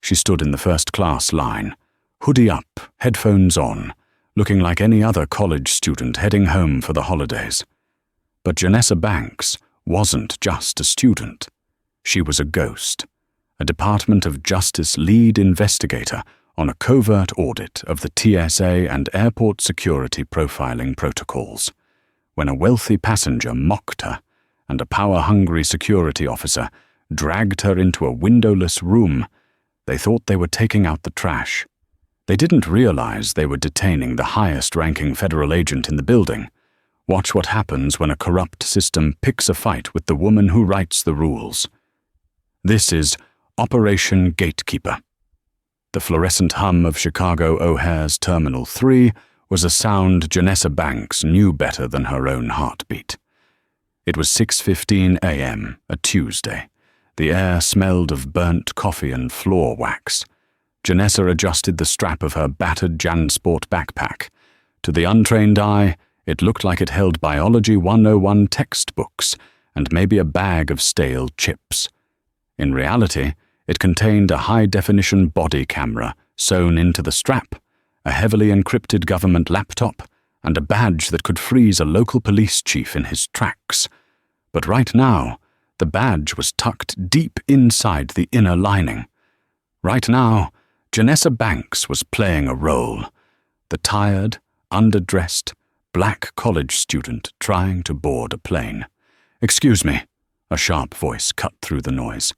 She stood in the first-class line, hoodie up, headphones on, looking like any other college student heading home for the holidays. But Janessa Banks wasn't just a student. She was a ghost, a Department of Justice lead investigator on a covert audit of the TSA and airport security profiling protocols. When a wealthy passenger mocked her and a power-hungry security officer dragged her into a windowless room, they thought they were taking out the trash. They didn't realize they were detaining the highest-ranking federal agent in the building. Watch what happens when a corrupt system picks a fight with the woman who writes the rules. This is Operation Gatekeeper. The fluorescent hum of Chicago O'Hare's Terminal 3 was a sound Janessa Banks knew better than her own heartbeat. It was 6:15 a.m., a Tuesday. The air smelled of burnt coffee and floor wax. Janessa adjusted the strap of her battered JanSport backpack. To the untrained eye, it looked like it held Biology 101 textbooks and maybe a bag of stale chips. In reality, it contained a high-definition body camera sewn into the strap, a heavily encrypted government laptop, and a badge that could freeze a local police chief in his tracks. But right now, the badge was tucked deep inside the inner lining. Right now, Janessa Banks was playing a role, the tired, underdressed, black college student trying to board a plane. "Excuse me," a sharp voice cut through the noise.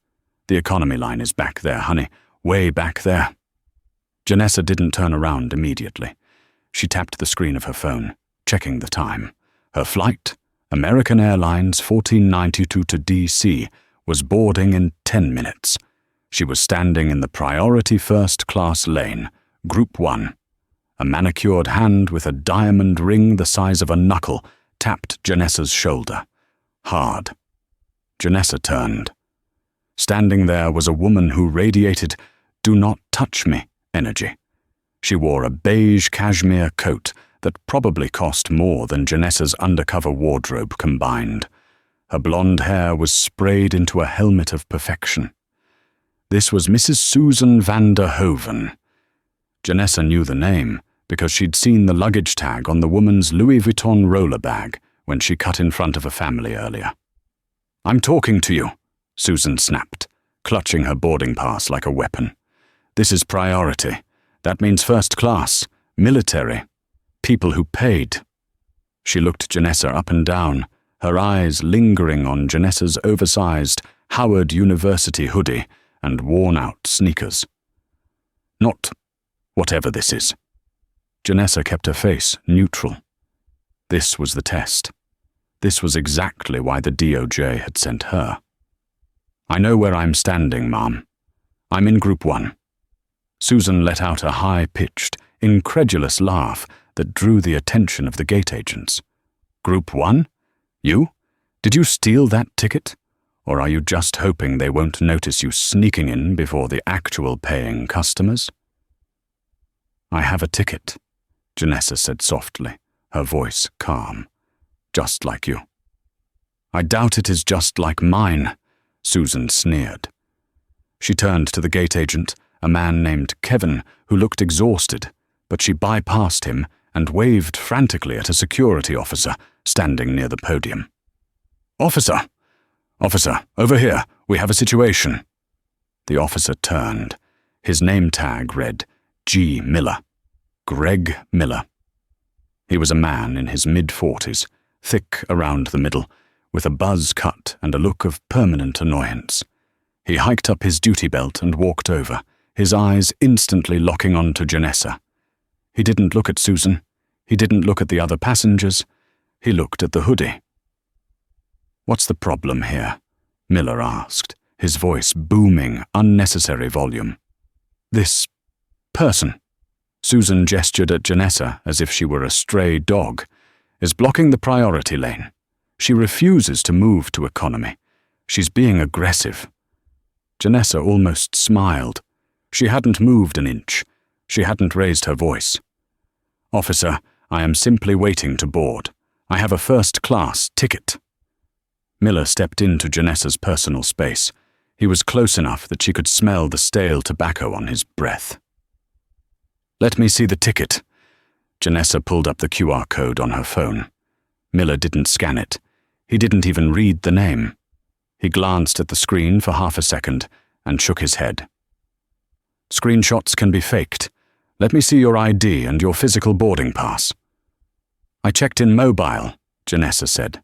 "The economy line is back there, honey, way back there." Janessa didn't turn around immediately. She tapped the screen of her phone, checking the time. Her flight, American Airlines 1492 to D.C., was boarding in 10 minutes. She was standing in the priority first-class lane, Group 1. A manicured hand with a diamond ring the size of a knuckle tapped Janessa's shoulder. Hard. Janessa turned. Standing there was a woman who radiated, "Do not touch me" energy. She wore a beige cashmere coat that probably cost more than Janessa's undercover wardrobe combined. Her blonde hair was sprayed into a helmet of perfection. This was Mrs. Susan van der Hoven. Janessa knew the name because she'd seen the luggage tag on the woman's Louis Vuitton roller bag when she cut in front of a family earlier. "I'm talking to you," Susan snapped, clutching her boarding pass like a weapon. "This is priority. That means first class, military, people who paid." She looked Janessa up and down, her eyes lingering on Janessa's oversized Howard University hoodie and worn-out sneakers. "Not whatever this is." Janessa kept her face neutral. This was the test. This was exactly why the DOJ had sent her. "I know where I'm standing, Ma'am. I'm in Group 1. Susan let out a high-pitched, incredulous laugh that drew the attention of the gate agents. "Group 1? You? Did you steal that ticket? Or are you just hoping they won't notice you sneaking in before the actual paying customers?" "I have a ticket," Janessa said softly, her voice calm. "Just like you." "I doubt it is just like mine," Susan sneered. She turned to the gate agent, a man named Kevin, who looked exhausted, but she bypassed him and waved frantically at a security officer standing near the podium. "Officer! Officer, over here, we have a situation." The officer turned. His name tag read G. Miller. Greg Miller. He was a man in his mid-40s, thick around the middle, with a buzz cut and a look of permanent annoyance. He hiked up his duty belt and walked over, his eyes instantly locking on to Janessa. He didn't look at Susan. He didn't look at the other passengers. He looked at the hoodie. "What's the problem here?" Miller asked, his voice booming unnecessary volume. "This person," Susan gestured at Janessa as if she were a stray dog, "is blocking the priority lane. She refuses to move to economy. She's being aggressive." Janessa almost smiled. She hadn't moved an inch. She hadn't raised her voice. "Officer, I am simply waiting to board. I have a first-class ticket." Miller stepped into Janessa's personal space. He was close enough that she could smell the stale tobacco on his breath. "Let me see the ticket." Janessa pulled up the QR code on her phone. Miller didn't scan it. He didn't even read the name. He glanced at the screen for half a second and shook his head. "Screenshots can be faked. Let me see your ID and your physical boarding pass." "I checked in mobile," Janessa said.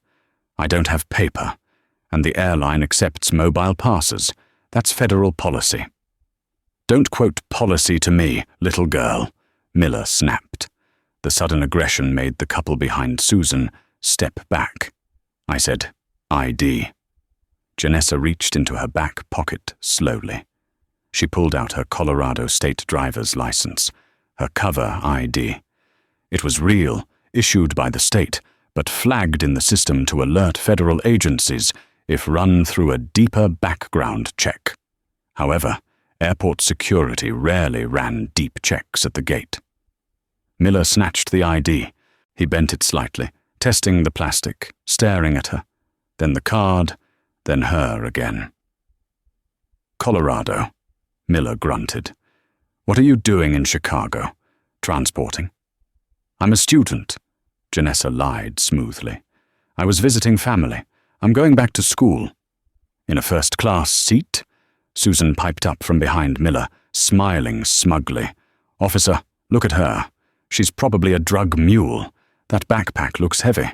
"I don't have paper, and the airline accepts mobile passes. That's federal policy." "Don't quote policy to me, little girl," Miller snapped. The sudden aggression made the couple behind Susan step back. "I said, ID." Janessa reached into her back pocket slowly. She pulled out her Colorado state driver's license, her cover ID. It was real, issued by the state, but flagged in the system to alert federal agencies if run through a deeper background check. However, airport security rarely ran deep checks at the gate. Miller snatched the ID. He bent it slightly, testing the plastic, staring at her, then the card, then her again. "Colorado," Miller grunted. "What are you doing in Chicago? Transporting?" "I'm a student," Janessa lied smoothly. "I was visiting family. I'm going back to school." "In a first-class seat?" Susan piped up from behind Miller, smiling smugly. "Officer, look at her. She's probably a drug mule. That backpack looks heavy."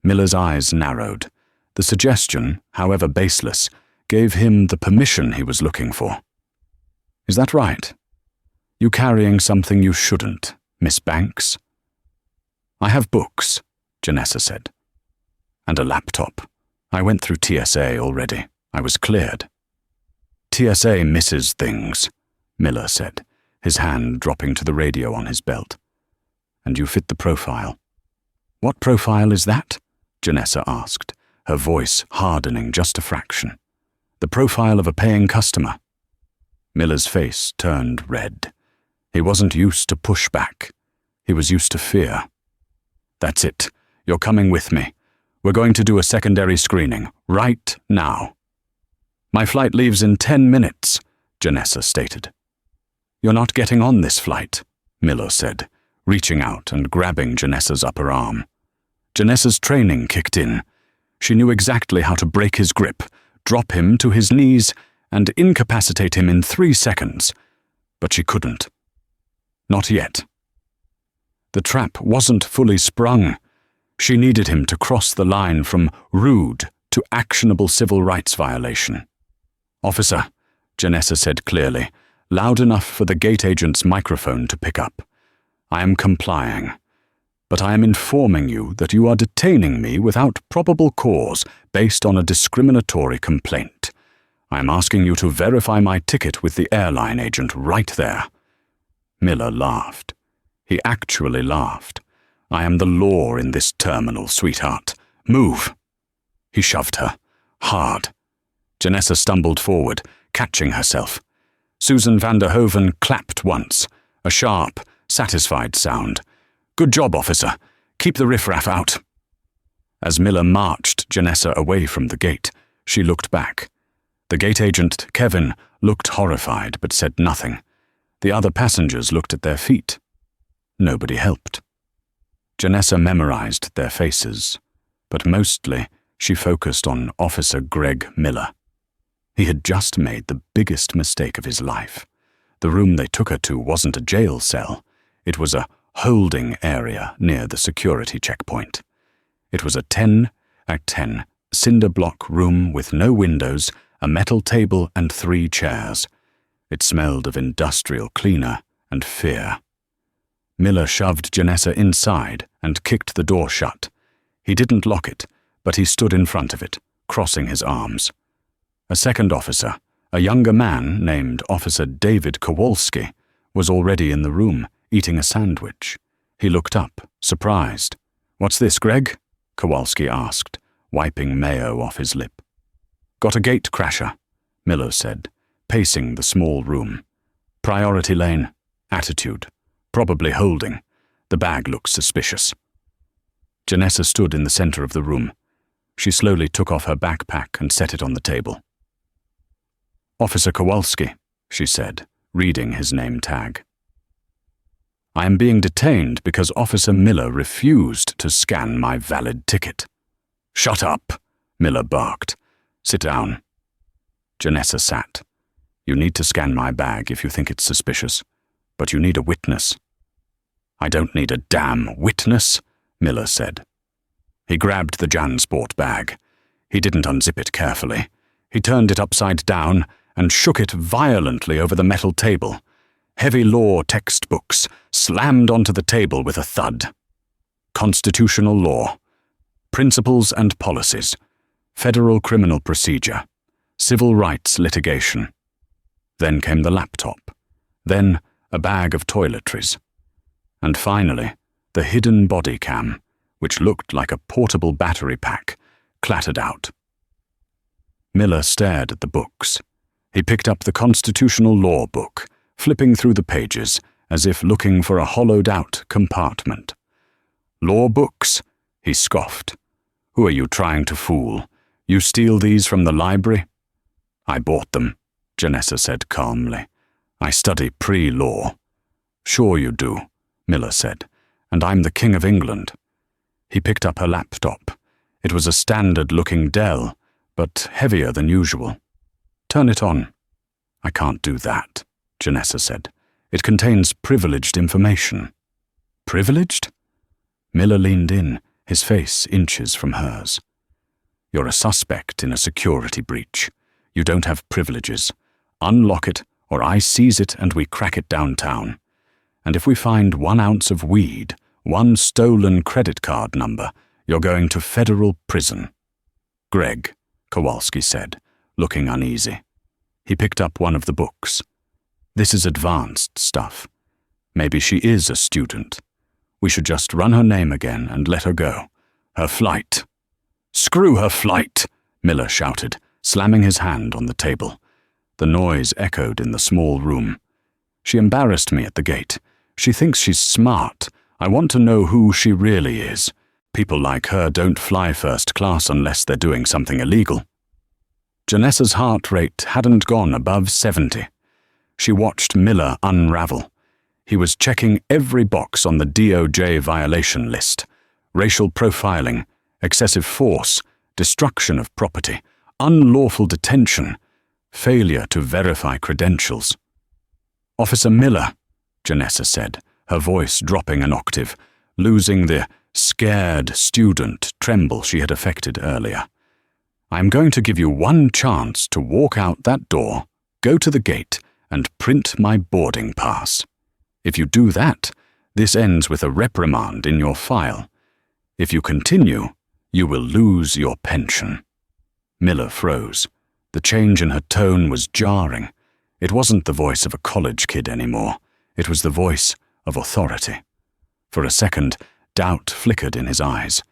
Miller's eyes narrowed. The suggestion, however baseless, gave him the permission he was looking for. "Is that right? You carrying something you shouldn't, Miss Banks?" "I have books," Janessa said. "And a laptop. I went through TSA already. I was cleared." "TSA misses things," Miller said, his hand dropping to the radio on his belt. "And you fit the profile." "What profile is that?" Janessa asked, her voice hardening just a fraction. "The profile of a paying customer." Miller's face turned red. He wasn't used to pushback. He was used to fear. "That's it. You're coming with me. We're going to do a secondary screening, right now." "My flight leaves in 10 minutes, Janessa stated. "You're not getting on this flight," Miller said, reaching out and grabbing Janessa's upper arm. Janessa's training kicked in. She knew exactly how to break his grip, drop him to his knees, and incapacitate him in 3 seconds. But she couldn't. Not yet. The trap wasn't fully sprung. She needed him to cross the line from rude to actionable civil rights violation. "Officer," Janessa said clearly, loud enough for the gate agent's microphone to pick up, "I am complying. But I am informing you that you are detaining me without probable cause based on a discriminatory complaint. I am asking you to verify my ticket with the airline agent right there." Miller laughed. He actually laughed. "I am the law in this terminal, sweetheart. Move." He shoved her. Hard. Janessa stumbled forward, catching herself. Susan van der Hoven clapped once, a sharp, satisfied sound. "Good job, officer. Keep the riffraff out." As Miller marched Janessa away from the gate, she looked back. The gate agent, Kevin, looked horrified but said nothing. The other passengers looked at their feet. Nobody helped. Janessa memorized their faces, but mostly she focused on Officer Greg Miller. He had just made the biggest mistake of his life. The room they took her to wasn't a jail cell. It was a holding area near the security checkpoint. It was a 10x10 cinder block room with no windows, a metal table and 3 chairs. It smelled of industrial cleaner and fear. Miller shoved Janessa inside and kicked the door shut. He didn't lock it, but he stood in front of it, crossing his arms. A second officer, a younger man named Officer David Kowalski, was already in the room, eating a sandwich. He looked up, surprised. "What's this, Greg?" Kowalski asked, wiping mayo off his lip. "Got a gate crasher," Miller said, pacing the small room. "Priority lane. Attitude. Probably holding. The bag looks suspicious." Janessa stood in the center of the room. She slowly took off her backpack and set it on the table. "Officer Kowalski," she said, reading his name tag. "I am being detained because Officer Miller refused to scan my valid ticket." "Shut up," Miller barked. "Sit down." Janessa sat. "You need to scan my bag if you think it's suspicious, but you need a witness." "I don't need a damn witness," Miller said. He grabbed the JanSport bag. He didn't unzip it carefully. He turned it upside down and shook it violently over the metal table. Heavy law textbooks slammed onto the table with a thud. Constitutional law, principles and policies, federal criminal procedure, civil rights litigation. Then came the laptop. Then a bag of toiletries. And finally, the hidden body cam, which looked like a portable battery pack, clattered out. Miller stared at the books. He picked up the constitutional law book, flipping through the pages as if looking for a hollowed-out compartment. "Law books?" he scoffed. "Who are you trying to fool? You steal these from the library?" "I bought them," Janessa said calmly. "I study pre-law." "Sure you do," Miller said, "and I'm the King of England." He picked up her laptop. It was a standard-looking Dell, but heavier than usual. "Turn it on." "I can't do that," Janessa said. "It contains privileged information." "Privileged?" Miller leaned in, his face inches from hers. "You're a suspect in a security breach. You don't have privileges. Unlock it, or I seize it and we crack it downtown. And if we find 1 ounce of weed, 1 stolen credit card number, you're going to federal prison." "Greg," Kowalski said, looking uneasy. He picked up one of the books. "This is advanced stuff. Maybe she is a student. We should just run her name again and let her go. Her flight." "Screw her flight," Miller shouted, slamming his hand on the table. The noise echoed in the small room. "She embarrassed me at the gate. She thinks she's smart. I want to know who she really is. People like her don't fly first class unless they're doing something illegal." Janessa's heart rate hadn't gone above 70. She watched Miller unravel. He was checking every box on the DOJ violation list: racial profiling, excessive force, destruction of property, unlawful detention, failure to verify credentials. "Officer Miller," Janessa said, her voice dropping an octave, losing the scared student tremble she had affected earlier. "I am going to give you 1 chance to walk out that door, go to the gate, and print my boarding pass. If you do that, this ends with a reprimand in your file. If you continue, you will lose your pension." Miller froze. The change in her tone was jarring. It wasn't the voice of a college kid anymore. It was the voice of authority. For a second, doubt flickered in his eyes.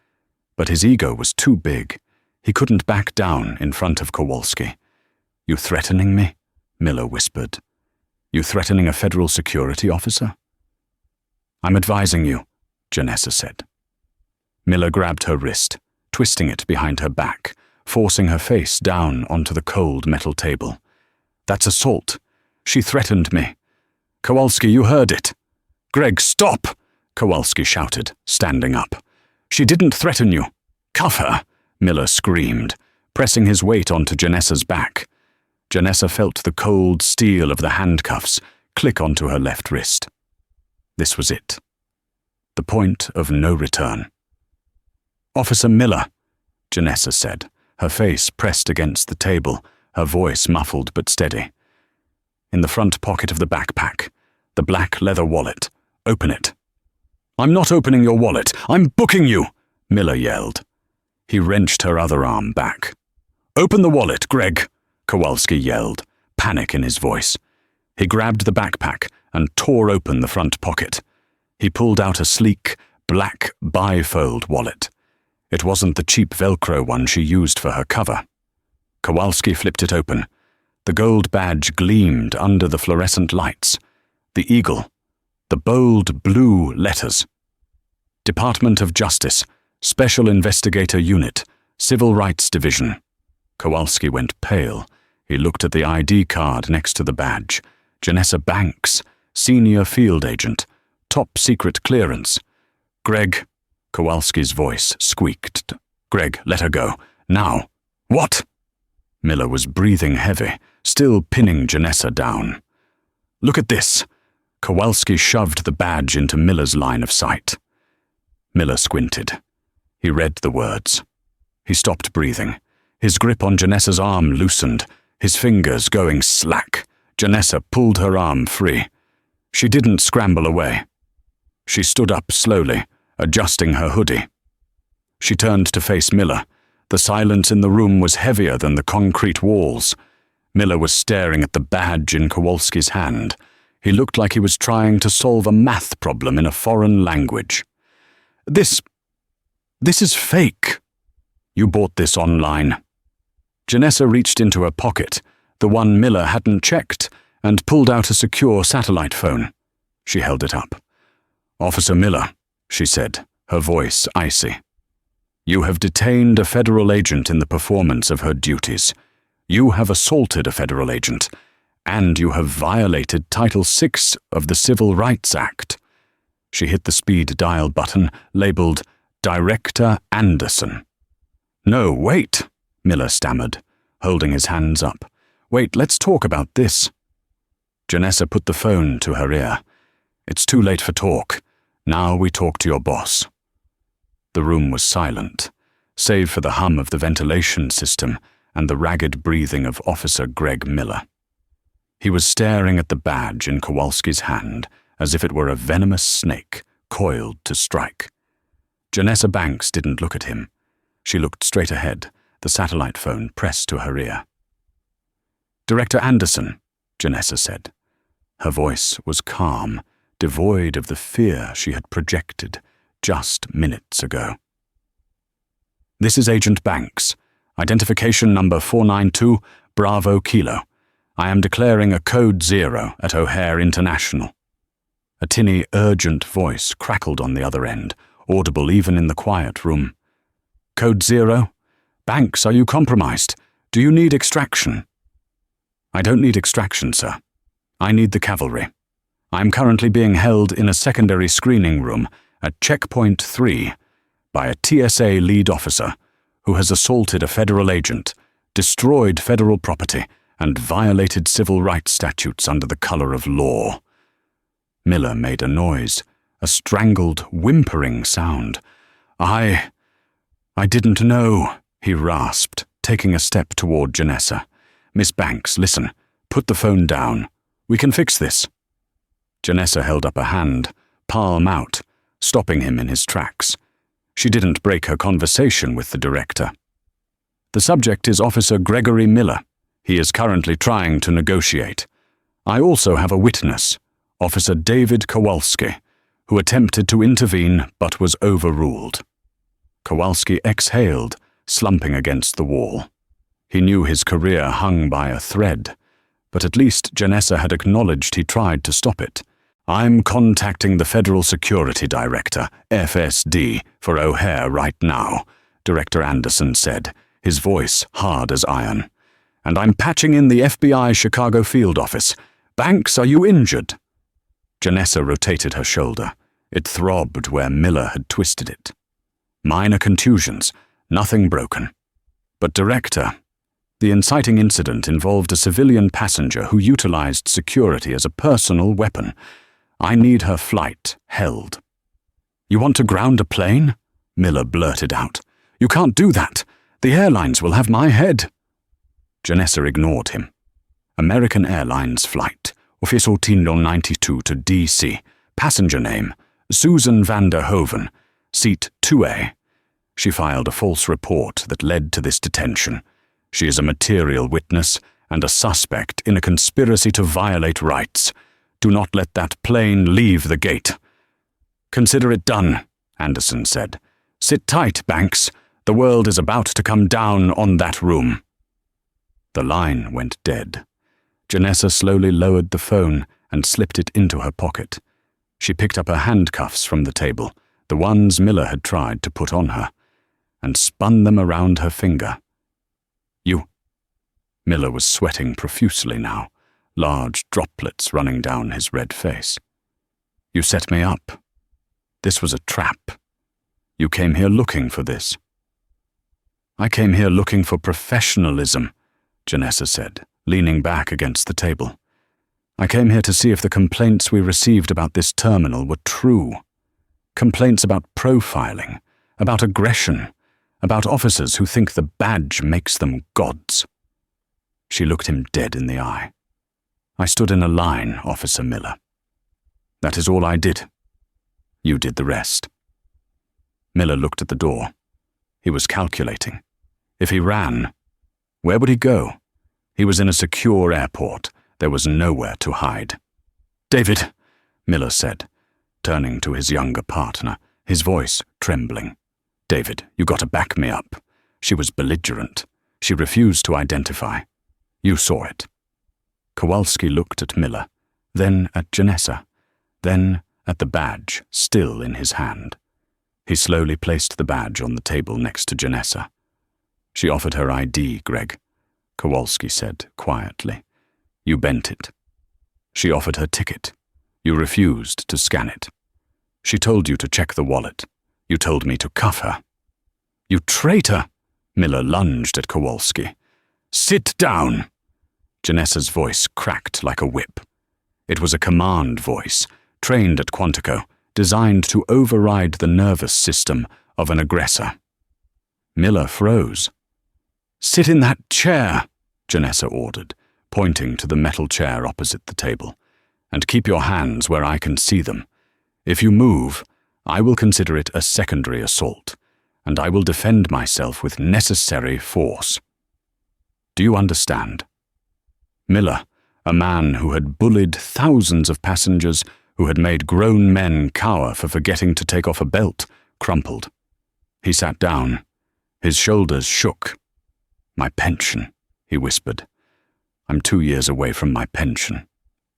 But his ego was too big. He couldn't back down in front of Kowalski. "You threatening me?" Miller whispered. "You threatening a federal security officer?" "I'm advising you," Janessa said. Miller grabbed her wrist, twisting it behind her back, forcing her face down onto the cold metal table. "That's assault. She threatened me. Kowalski, you heard it." "Greg, stop!" Kowalski shouted, standing up. "She didn't threaten you. Cuff her!" Miller screamed, pressing his weight onto Janessa's back. Janessa felt the cold steel of the handcuffs click onto her left wrist. This was it. The point of no return. "Officer Miller," Janessa said, her face pressed against the table, her voice muffled but steady. "In the front pocket of the backpack, the black leather wallet. Open it." "I'm not opening your wallet. I'm booking you," Miller yelled. He wrenched her other arm back. "Open the wallet, Greg," Kowalski yelled, panic in his voice. He grabbed the backpack and tore open the front pocket. He pulled out a sleek, black bifold wallet. It wasn't the cheap Velcro one she used for her cover. Kowalski flipped it open. The gold badge gleamed under the fluorescent lights. The eagle. The bold blue letters. Department of Justice, Special Investigator Unit, Civil Rights Division. Kowalski went pale. He looked at the ID card next to the badge. Janessa Banks, Senior Field Agent, Top Secret Clearance. Greg, Kowalski's voice squeaked. Greg, let her go. Now. What? Miller was breathing heavy, still pinning Janessa down. Look at this. Kowalski shoved the badge into Miller's line of sight. Miller squinted. He read the words. He stopped breathing. His grip on Janessa's arm loosened, his fingers going slack. Janessa pulled her arm free. She didn't scramble away. She stood up slowly, adjusting her hoodie. She turned to face Miller. The silence in the room was heavier than the concrete walls. Miller was staring at the badge in Kowalski's hand. He looked like he was trying to solve a math problem in a foreign language. This is fake. You bought this online. Janessa reached into her pocket, the one Miller hadn't checked, and pulled out a secure satellite phone. She held it up. Officer Miller, she said, her voice icy. You have detained a federal agent in the performance of her duties. You have assaulted a federal agent, and you have violated Title VI of the Civil Rights Act. She hit the speed dial button, labeled Director Anderson. No, wait, Miller stammered, holding his hands up. Wait, let's talk about this. Janessa put the phone to her ear. It's too late for talk. Now we talk to your boss. The room was silent, save for the hum of the ventilation system and the ragged breathing of Officer Greg Miller. He was staring at the badge in Kowalski's hand as if it were a venomous snake coiled to strike. Janessa Banks didn't look at him. She looked straight ahead, the satellite phone pressed to her ear. Director Anderson, Janessa said. Her voice was calm, devoid of the fear she had projected just minutes ago. This is Agent Banks. Identification number 492, Bravo Kilo. I am declaring a Code 0 at O'Hare International. A tinny, urgent voice crackled on the other end, audible even in the quiet room. Code 0? Banks, are you compromised? Do you need extraction? I don't need extraction, sir. I need the cavalry. I'm currently being held in a secondary screening room at Checkpoint 3 by a TSA lead officer who has assaulted a federal agent, destroyed federal property, and violated civil rights statutes under the color of law. Miller made a noise, a strangled, whimpering sound. I didn't know, he rasped, taking a step toward Janessa. Miss Banks, listen. Put the phone down. We can fix this. Janessa held up a hand, palm out, stopping him in his tracks. She didn't break her conversation with the director. The subject is Officer Gregory Miller. He is currently trying to negotiate. I also have a witness, Officer David Kowalski, who attempted to intervene but was overruled. Kowalski exhaled, slumping against the wall. He knew his career hung by a thread, but at least Janessa had acknowledged he tried to stop it. I'm contacting the Federal Security Director, FSD, for O'Hare right now, Director Anderson said, his voice hard as iron. And I'm patching in the FBI Chicago field office. Banks, are you injured? Janessa rotated her shoulder. It throbbed where Miller had twisted it. Minor contusions, nothing broken. But Director, the inciting incident involved a civilian passenger who utilized security as a personal weapon. I need her flight held. You want to ground a plane? Miller blurted out. You can't do that. The airlines will have my head. Janessa ignored him. American Airlines flight, Office 92 to D.C., passenger name, Susan van der Hoven, seat 2A. She filed a false report that led to this detention. She is a material witness and a suspect in a conspiracy to violate rights. Do not let that plane leave the gate. Consider it done, Anderson said. Sit tight, Banks. The world is about to come down on that room. The line went dead. Janessa slowly lowered the phone and slipped it into her pocket. She picked up her handcuffs from the table, the ones Miller had tried to put on her, and spun them around her finger. You. Miller was sweating profusely now, large droplets running down his red face. You set me up. This was a trap. You came here looking for this. I came here looking for professionalism, Janessa said, leaning back against the table. I came here to see if the complaints we received about this terminal were true. Complaints about profiling, about aggression, about officers who think the badge makes them gods. She looked him dead in the eye. I stood in a line, Officer Miller. That is all I did. You did the rest. Miller looked at the door. He was calculating. If he ran, where would he go? He was in a secure airport. There was nowhere to hide. David, Miller said, turning to his younger partner, his voice trembling. David, you got to back me up. She was belligerent. She refused to identify. You saw it. Kowalski looked at Miller, then at Janessa, then at the badge still in his hand. He slowly placed the badge on the table next to Janessa. She offered her ID, Greg, Kowalski said quietly. You bent it. She offered her ticket. You refused to scan it. She told you to check the wallet. You told me to cuff her. You traitor! Miller lunged at Kowalski. Sit down! Janessa's voice cracked like a whip. It was a command voice, trained at Quantico, designed to override the nervous system of an aggressor. Miller froze. Sit in that chair, Janessa ordered, pointing to the metal chair opposite the table, and keep your hands where I can see them. If you move, I will consider it a secondary assault, and I will defend myself with necessary force. Do you understand? Miller, a man who had bullied thousands of passengers, who had made grown men cower for forgetting to take off a belt, crumpled. He sat down. His shoulders shook. My pension, he whispered. I'm 2 years away from my pension.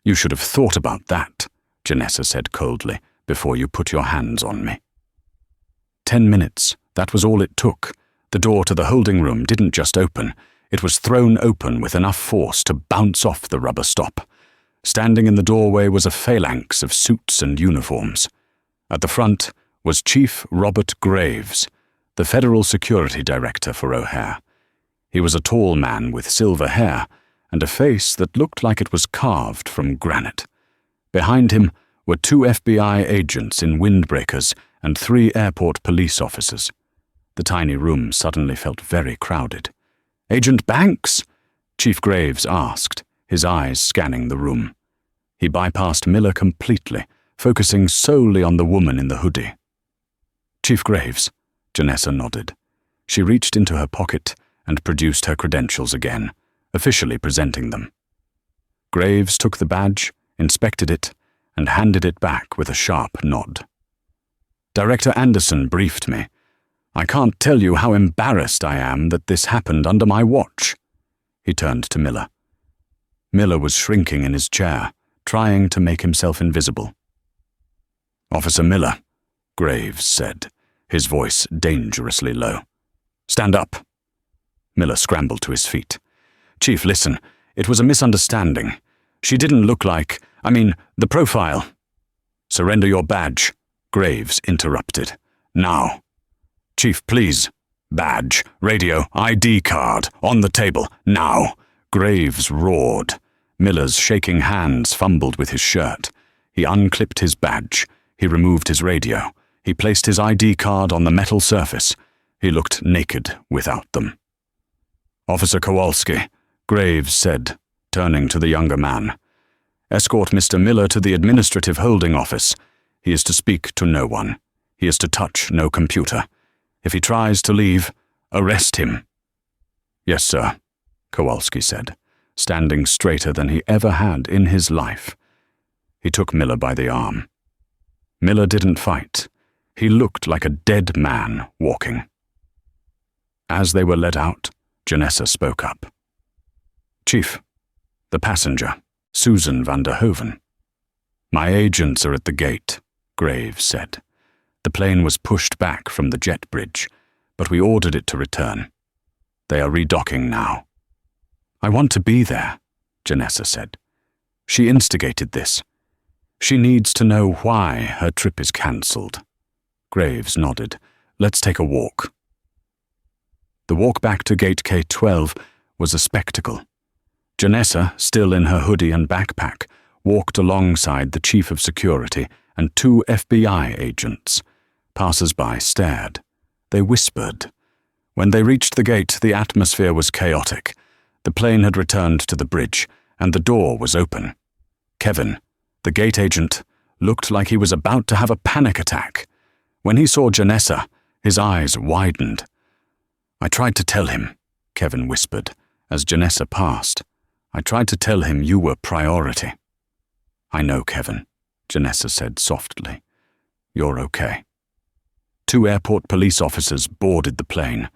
You should have thought about that, Janessa said coldly, before you put your hands on me. 10 minutes, that was all it took. The door to the holding room didn't just open. It was thrown open with enough force to bounce off the rubber stop. Standing in the doorway was a phalanx of suits and uniforms. At the front was Chief Robert Graves, the Federal Security Director for O'Hare. He was a tall man with silver hair and a face that looked like it was carved from granite. Behind him were 2 FBI agents in windbreakers and 3 airport police officers. The tiny room suddenly felt very crowded. Agent Banks? Chief Graves asked, his eyes scanning the room. He bypassed Miller completely, focusing solely on the woman in the hoodie. Chief Graves, Janessa nodded. She reached into her pocket and produced her credentials again, officially presenting them. Graves took the badge, inspected it, and handed it back with a sharp nod. Director Anderson briefed me. I can't tell you how embarrassed I am that this happened under my watch. He turned to Miller. Miller was shrinking in his chair, trying to make himself invisible. Officer Miller, Graves said, his voice dangerously low. Stand up. Miller scrambled to his feet. Chief, listen, it was a misunderstanding. She didn't look like, the profile. Surrender your badge, Graves interrupted. Now. Chief, please. Badge, radio, ID card, on the table, now. Graves roared. Miller's shaking hands fumbled with his shirt. He unclipped his badge. He removed his radio. He placed his ID card on the metal surface. He looked naked without them. Officer Kowalski, Graves said, turning to the younger man. Escort Mr. Miller to the administrative holding office. He is to speak to no one. He is to touch no computer. If he tries to leave, arrest him. Yes, sir, Kowalski said, standing straighter than he ever had in his life. He took Miller by the arm. Miller didn't fight. He looked like a dead man walking. As they were led out, Janessa spoke up. Chief, the passenger, Susan van der Hoven. My agents are at the gate, Graves said. The plane was pushed back from the jet bridge, but we ordered it to return. They are redocking now. I want to be there, Janessa said. She instigated this. She needs to know why her trip is cancelled. Graves nodded. Let's take a walk. The walk back to Gate K-12 was a spectacle. Janessa, still in her hoodie and backpack, walked alongside the chief of security and 2 FBI agents. Passers-by stared. They whispered. When they reached the gate, the atmosphere was chaotic. The plane had returned to the bridge, and the door was open. Kevin, the gate agent, looked like he was about to have a panic attack. When he saw Janessa, his eyes widened. I tried to tell him, Kevin whispered, as Janessa passed. I tried to tell him you were priority. I know, Kevin, Janessa said softly. You're okay. 2 airport police officers boarded the plane.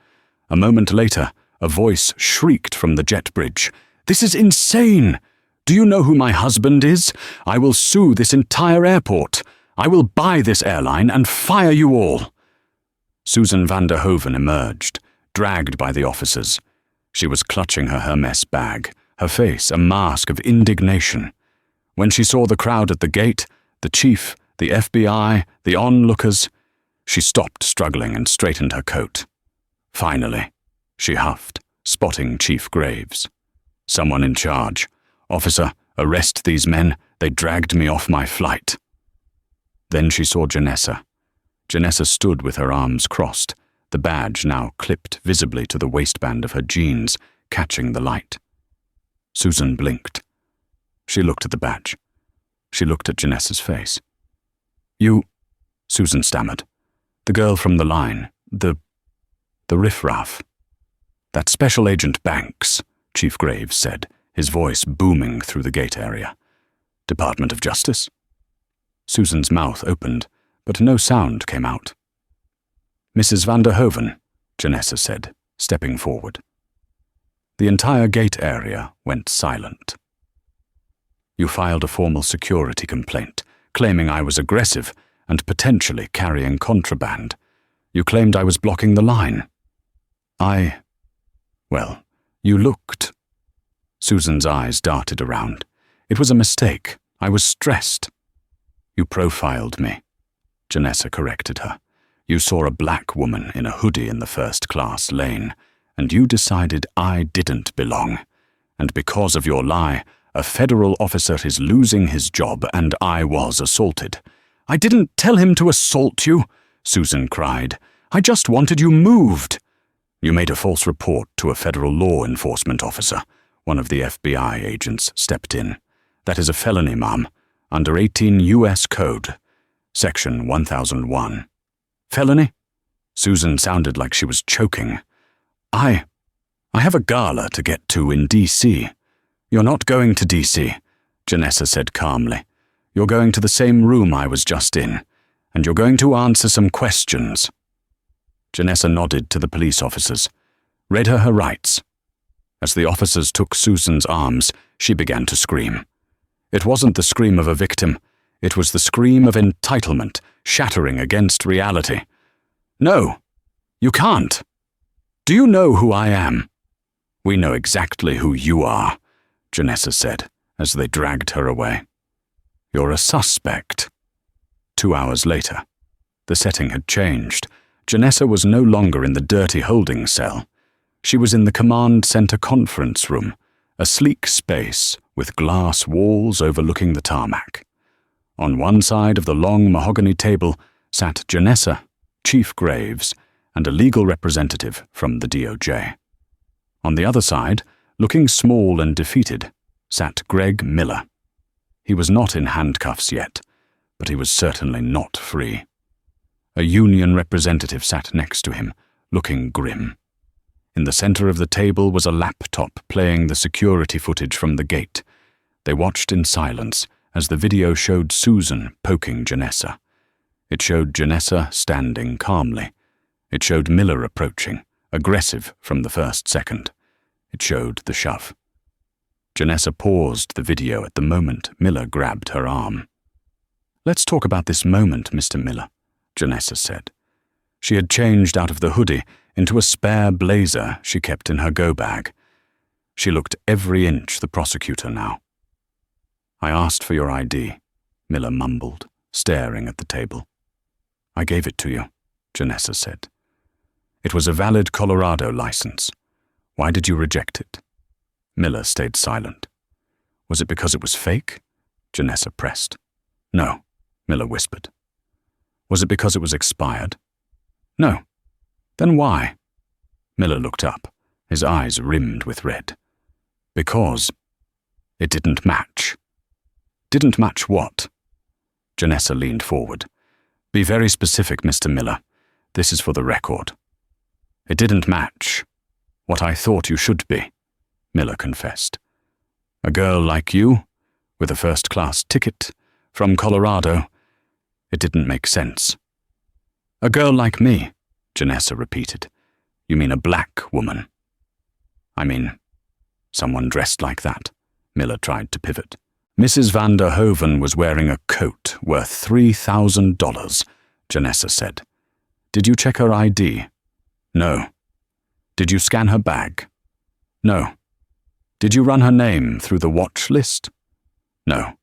A moment later, a voice shrieked from the jet bridge. This is insane! Do you know who my husband is? I will sue this entire airport. I will buy this airline and fire you all. Susan van der Hoeven emerged, dragged by the officers. She was clutching her Hermes bag, her face a mask of indignation. When she saw the crowd at the gate, the chief, the FBI, the onlookers, she stopped struggling and straightened her coat. Finally, she huffed, spotting Chief Graves. Someone in charge. Officer, arrest these men. They dragged me off my flight. Then she saw Janessa. Janessa stood with her arms crossed, the badge now clipped visibly to the waistband of her jeans, catching the light. Susan blinked. She looked at the badge. She looked at Janessa's face. You, Susan stammered. The girl from the line, the riffraff. That Special Agent Banks, Chief Graves said, his voice booming through the gate area. Department of Justice? Susan's mouth opened, but no sound came out. Mrs. van der Hoeven, Janessa said, stepping forward. The entire gate area went silent. You filed a formal security complaint, claiming I was aggressive and potentially carrying contraband. You claimed I was blocking the line. Well, you looked. Susan's eyes darted around. It was a mistake. I was stressed. You profiled me. Janessa corrected her. You saw a black woman in a hoodie in the first-class lane, and you decided I didn't belong. And because of your lie, a federal officer is losing his job, and I was assaulted. I didn't tell him to assault you, Susan cried. I just wanted you moved. You made a false report to a federal law enforcement officer. One of the FBI agents stepped in. That is a felony, ma'am, under 18 U.S. Code, Section 1001. Felony? Susan sounded like she was choking. I have a gala to get to in D.C. You're not going to D.C., Janessa said calmly. You're going to the same room I was just in, and you're going to answer some questions. Janessa nodded to the police officers, read her rights. As the officers took Susan's arms, she began to scream. It wasn't the scream of a victim. It was the scream of entitlement, shattering against reality. No, you can't. Do you know who I am? We know exactly who you are, Janessa said, as they dragged her away. You're a suspect. 2 hours later, the setting had changed. Janessa was no longer in the dirty holding cell. She was in the command center conference room, a sleek space with glass walls overlooking the tarmac. On one side of the long mahogany table sat Janessa, Chief Graves, and a legal representative from the DOJ. On the other side, looking small and defeated, sat Greg Miller. He was not in handcuffs yet, but he was certainly not free. A union representative sat next to him, looking grim. In the center of the table was a laptop playing the security footage from the gate. They watched in silence as the video showed Susan poking Janessa. It showed Janessa standing calmly. It showed Miller approaching, aggressive from the first second. It showed the shove. Janessa paused the video at the moment Miller grabbed her arm. Let's talk about this moment, Mr. Miller, Janessa said. She had changed out of the hoodie into a spare blazer she kept in her go bag. She looked every inch the prosecutor now. "I asked for your ID," Miller mumbled, staring at the table. "I gave it to you," Janessa said. "It was a valid Colorado license. Why did you reject it?" Miller stayed silent. "Was it because it was fake?" Janessa pressed. "No," Miller whispered. "Was it because it was expired?" "No." "Then why?" Miller looked up, his eyes rimmed with red. "Because it didn't match." "Didn't match what?" Janessa leaned forward. "Be very specific, Mr. Miller. This is for the record." "It didn't match what I thought you should be," Miller confessed. "A girl like you, with a first-class ticket, from Colorado. It didn't make sense." "A girl like me," Janessa repeated. "You mean a black woman?" "I mean, someone dressed like that." Miller tried to pivot. "Mrs. van der Hoven was wearing a coat worth $3,000, Janessa said. "Did you check her ID?" "No." "Did you scan her bag?" "No." "Did you run her name through the watch list?" "No."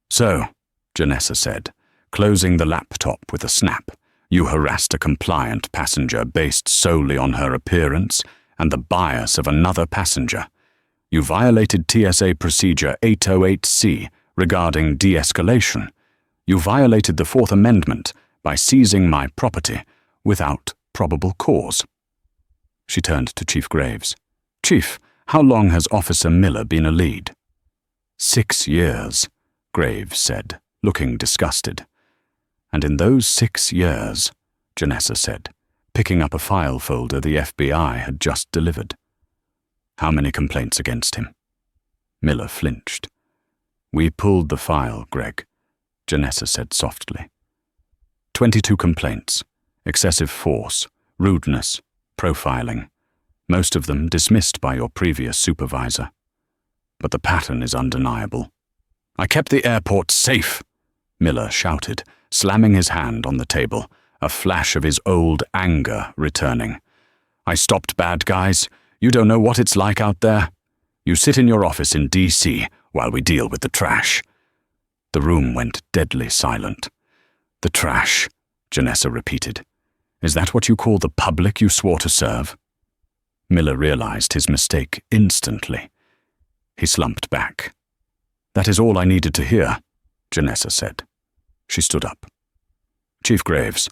"So," Janessa said, closing the laptop with a snap, "you harassed a compliant passenger based solely on her appearance and the bias of another passenger. You violated TSA Procedure 808C regarding de-escalation. You violated the Fourth Amendment by seizing my property without probable cause." She turned to Chief Graves. "Chief, how long has Officer Miller been a lead?" 6 years, Graves said, looking disgusted. "And in those 6 years," Janessa said, picking up a file folder the FBI had just delivered. "How many complaints against him?" Miller flinched. "We pulled the file, Greg," Janessa said softly. 22 complaints, excessive force, rudeness, profiling, most of them dismissed by your previous supervisor. But the pattern is undeniable." "I kept the airport safe," Miller shouted, slamming his hand on the table, a flash of his old anger returning. "I stopped bad guys. You don't know what it's like out there. You sit in your office in D.C. while we deal with the trash." The room went deadly silent. "The trash," Janessa repeated. "Is that what you call the public you swore to serve?" Miller realized his mistake instantly. He slumped back. "That is all I needed to hear," Janessa said. She stood up. "Chief Graves,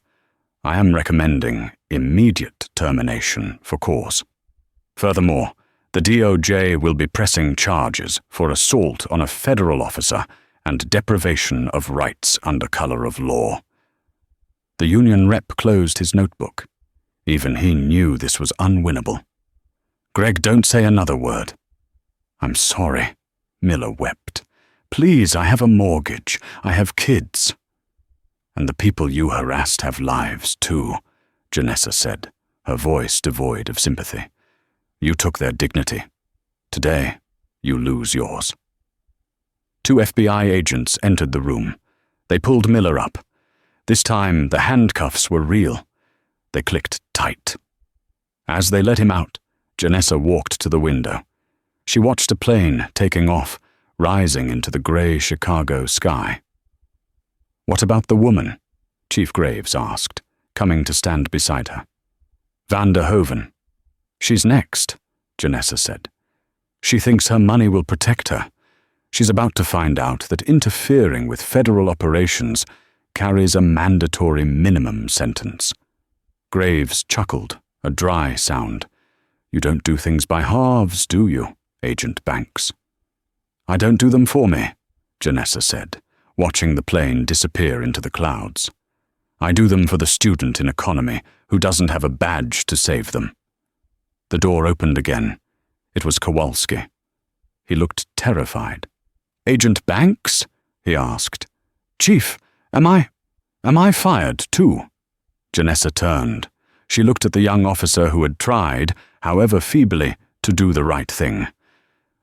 I am recommending immediate termination for cause. Furthermore, the DOJ will be pressing charges for assault on a federal officer and deprivation of rights under color of law." The union rep closed his notebook. Even he knew this was unwinnable. "Greg, don't say another word." "I'm sorry," Miller wept. "Please, I have a mortgage. I have kids." "And the people you harassed have lives, too," Janessa said, her voice devoid of sympathy. "You took their dignity. Today, you lose yours." 2 FBI agents entered the room. They pulled Miller up. This time, the handcuffs were real. They clicked tight. As they let him out, Janessa walked to the window. She watched a plane taking off, rising into the gray Chicago sky. "What about the woman?" Chief Graves asked, coming to stand beside her. "Van der Hoven." "She's next," Janessa said. "She thinks her money will protect her. She's about to find out that interfering with federal operations carries a mandatory minimum sentence." Graves chuckled, a dry sound. "You don't do things by halves, do you, Agent Banks?" "I don't do them for me," Janessa said, watching the plane disappear into the clouds. "I do them for the student in economy who doesn't have a badge to save them." The door opened again. It was Kowalski. He looked terrified. "Agent Banks?" he asked. "Chief, am I fired too?" Janessa turned. She looked at the young officer who had tried, however feebly, to do the right thing.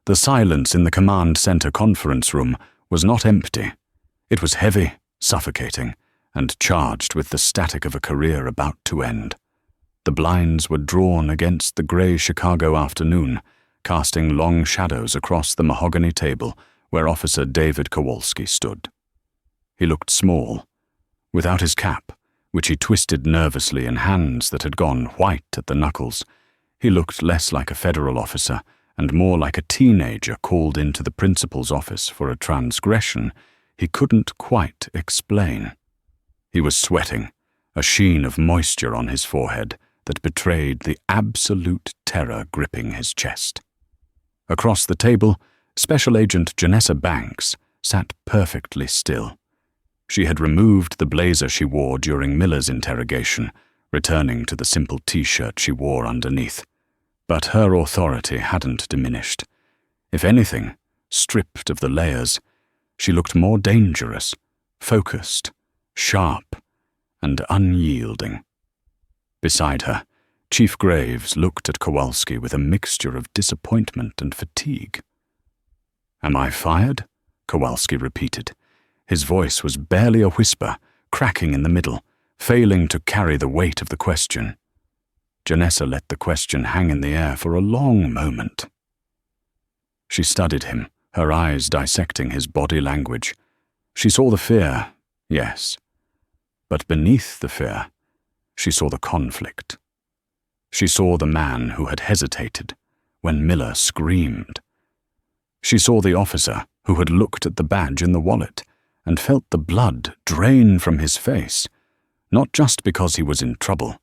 The silence in the command center conference room was not empty. It was heavy, suffocating, and charged with the static of a career about to end. The blinds were drawn against the gray Chicago afternoon, casting long shadows across the mahogany table where Officer David Kowalski stood. He looked small, without his cap, which he twisted nervously in hands that had gone white at the knuckles. He looked less like a federal officer and more like a teenager called into the principal's office for a transgression he couldn't quite explain. He was sweating, a sheen of moisture on his forehead that betrayed the absolute terror gripping his chest. Across the table, Special Agent Janessa Banks sat perfectly still. She had removed the blazer she wore during Miller's interrogation, returning to the simple t-shirt she wore underneath. But her authority hadn't diminished. If anything, stripped of the layers, she looked more dangerous, focused, sharp, and unyielding. Beside her, Chief Graves looked at Kowalski with a mixture of disappointment and fatigue. "Am I fired?" Kowalski repeated. His voice was barely a whisper, cracking in the middle, failing to carry the weight of the question. Janessa let the question hang in the air for a long moment. She studied him, her eyes dissecting his body language. She saw the fear, yes, but beneath the fear, she saw the conflict. She saw the man who had hesitated when Miller screamed. She saw the officer who had looked at the badge in the wallet and felt the blood drain from his face, not just because he was in trouble,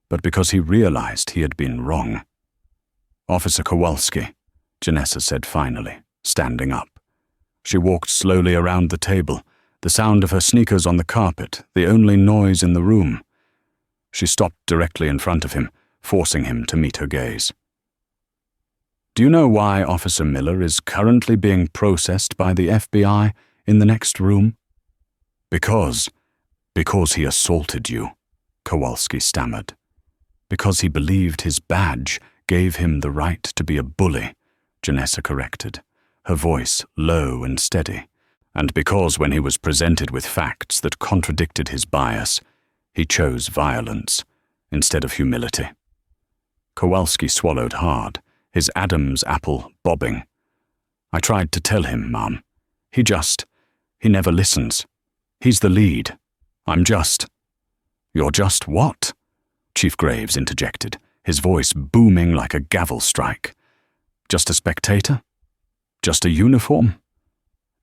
but because he realized he had been wrong. "Officer Kowalski," Janessa said finally, standing up. She walked slowly around the table, the sound of her sneakers on the carpet the only noise in the room. She stopped directly in front of him, forcing him to meet her gaze. "Do you know why Officer Miller is currently being processed by the FBI in the next room?" Because he assaulted you," Kowalski stammered. "Because he believed his badge gave him the right to be a bully," Janessa corrected, her voice low and steady, "and because when he was presented with facts that contradicted his bias, he chose violence instead of humility." Kowalski swallowed hard, his Adam's apple bobbing. "I tried to tell him, Mom. He never listens. He's the lead. I'm just—" "You're just what?" Chief Graves interjected, his voice booming like a gavel strike. "Just a spectator? Just a uniform?"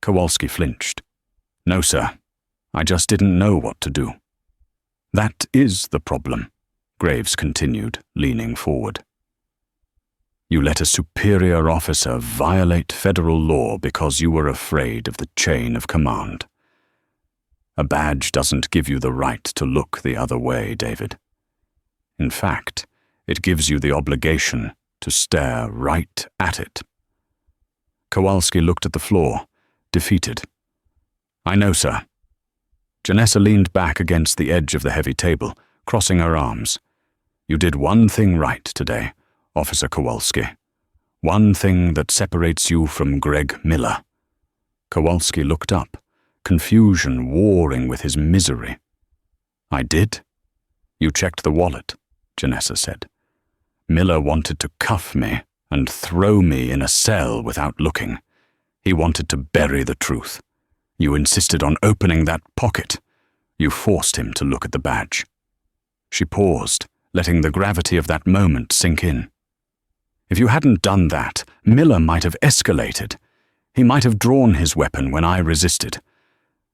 Kowalski flinched. "No, sir. I just didn't know what to do." "That is the problem," Graves continued, leaning forward. "You let a superior officer violate federal law because you were afraid of the chain of command. A badge doesn't give you the right to look the other way, David. In fact, it gives you the obligation to stare right at it." Kowalski looked at the floor, defeated. "I know, sir." Janessa leaned back against the edge of the heavy table, crossing her arms. "You did one thing right today, Officer Kowalski. One thing that separates you from Greg Miller." Kowalski looked up, confusion warring with his misery. "I did?" "You checked the wallet," Janessa said. "Miller wanted to cuff me and throw me in a cell without looking. He wanted to bury the truth. You insisted on opening that pocket. You forced him to look at the badge." She paused, letting the gravity of that moment sink in. "If you hadn't done that, Miller might have escalated. He might have drawn his weapon when I resisted.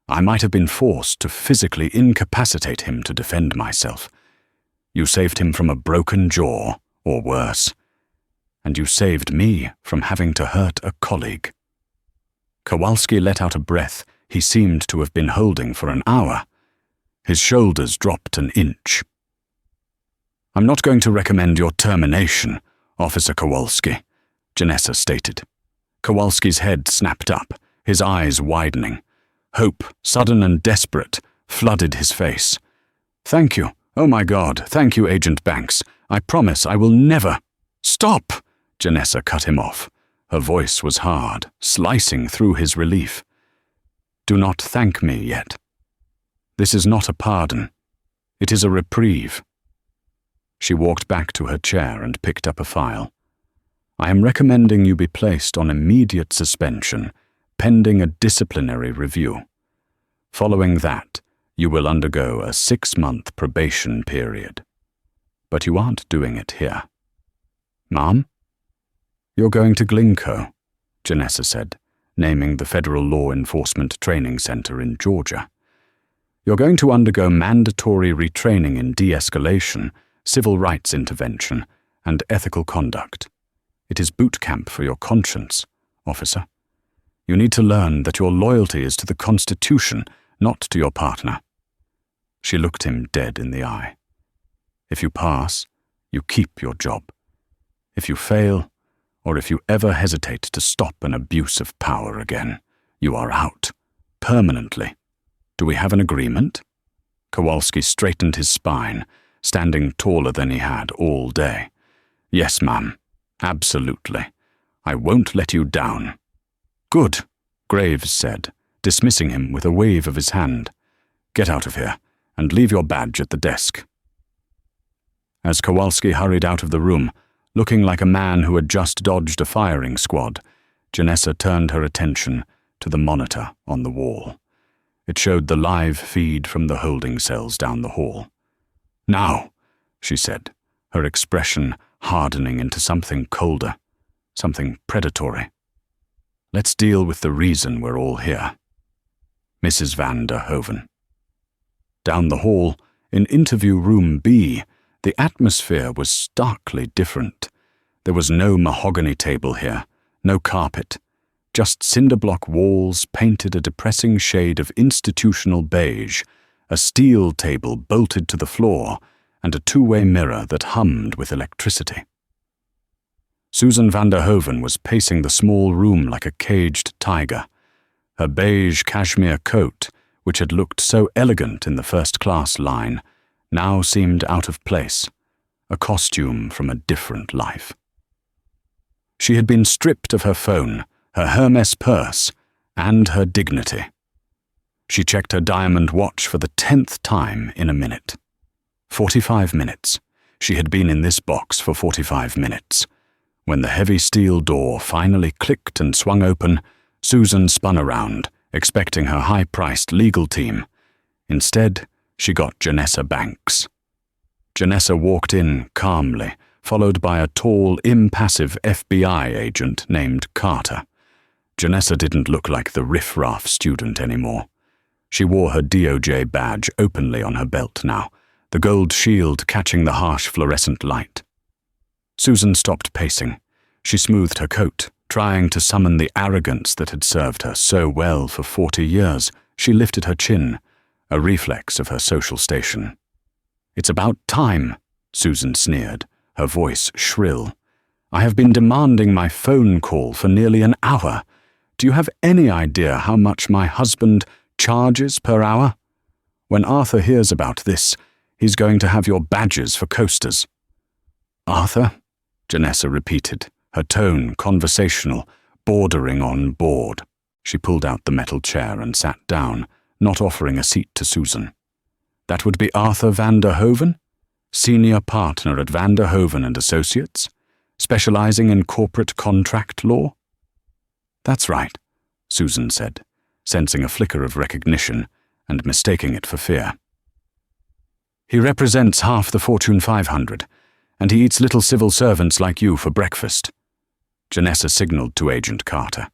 I might have been forced to physically incapacitate him to defend myself. You saved him from a broken jaw, or worse. And you saved me from having to hurt a colleague." Kowalski let out a breath he seemed to have been holding for an hour. His shoulders dropped an inch. "I'm not going to recommend your termination, Officer Kowalski," Janessa stated. Kowalski's head snapped up, his eyes widening. Hope, sudden and desperate, flooded his face. "Thank you. Oh my God, thank you, Agent Banks. I promise I will never—" "Stop!" Janessa cut him off. Her voice was hard, slicing through his relief. "Do not thank me yet. This is not a pardon. It is a reprieve." She walked back to her chair and picked up a file. I am recommending you be placed on immediate suspension, pending a disciplinary review. Following that, you will undergo a 6-month probation period. But you aren't doing it here. Ma'am? You're going to Glencoe, Janessa said, naming the Federal Law Enforcement Training Center in Georgia. You're going to undergo mandatory retraining in de-escalation, civil rights intervention, and ethical conduct. It is boot camp for your conscience, officer. You need to learn that your loyalty is to the Constitution, not to your partner. She looked him dead in the eye. If you pass, you keep your job. If you fail, or if you ever hesitate to stop an abuse of power again, you are out, permanently. Do we have an agreement? Kowalski straightened his spine, standing taller than he had all day. Yes, ma'am. Absolutely. I won't let you down. Good, Graves said, dismissing him with a wave of his hand. Get out of here, and leave your badge at the desk. As Kowalski hurried out of the room, looking like a man who had just dodged a firing squad, Janessa turned her attention to the monitor on the wall. It showed the live feed from the holding cells down the hall. Now, she said, her expression hardening into something colder, something predatory. Let's deal with the reason we're all here. Mrs. van der Hoven. Down the hall, in interview room B, the atmosphere was starkly different. There was no mahogany table here, no carpet, just cinder-block walls painted a depressing shade of institutional beige, a steel table bolted to the floor, and a two-way mirror that hummed with electricity. Susan van der Hoven was pacing the small room like a caged tiger. Her beige cashmere coat, which had looked so elegant in the first-class line, now seemed out of place, a costume from a different life. She had been stripped of her phone, her Hermes purse, and her dignity. She checked her diamond watch for the 10th time in a minute. 45 minutes. She had been in this box for 45 minutes. When the heavy steel door finally clicked and swung open, Susan spun around, expecting her high-priced legal team. Instead, she got Janessa Banks. Janessa walked in calmly, followed by a tall, impassive FBI agent named Carter. Janessa didn't look like the riff-raff student anymore. She wore her DOJ badge openly on her belt now, the gold shield catching the harsh fluorescent light. Susan stopped pacing. She smoothed her coat, trying to summon the arrogance that had served her so well for 40 years. She lifted her chin, a reflex of her social station. It's about time, Susan sneered, her voice shrill. I have been demanding my phone call for nearly an hour. Do you have any idea how much my husband charges per hour? When Arthur hears about this, he's going to have your badges for coasters. Arthur? Janessa repeated, her tone conversational, bordering on bored. She pulled out the metal chair and sat down, not offering a seat to Susan. That would be Arthur van der Hoven, senior partner at Van der Hoven and Associates, specializing in corporate contract law? That's right, Susan said, sensing a flicker of recognition and mistaking it for fear. He represents half the Fortune 500, and he eats little civil servants like you for breakfast. Janessa signaled to Agent Carter.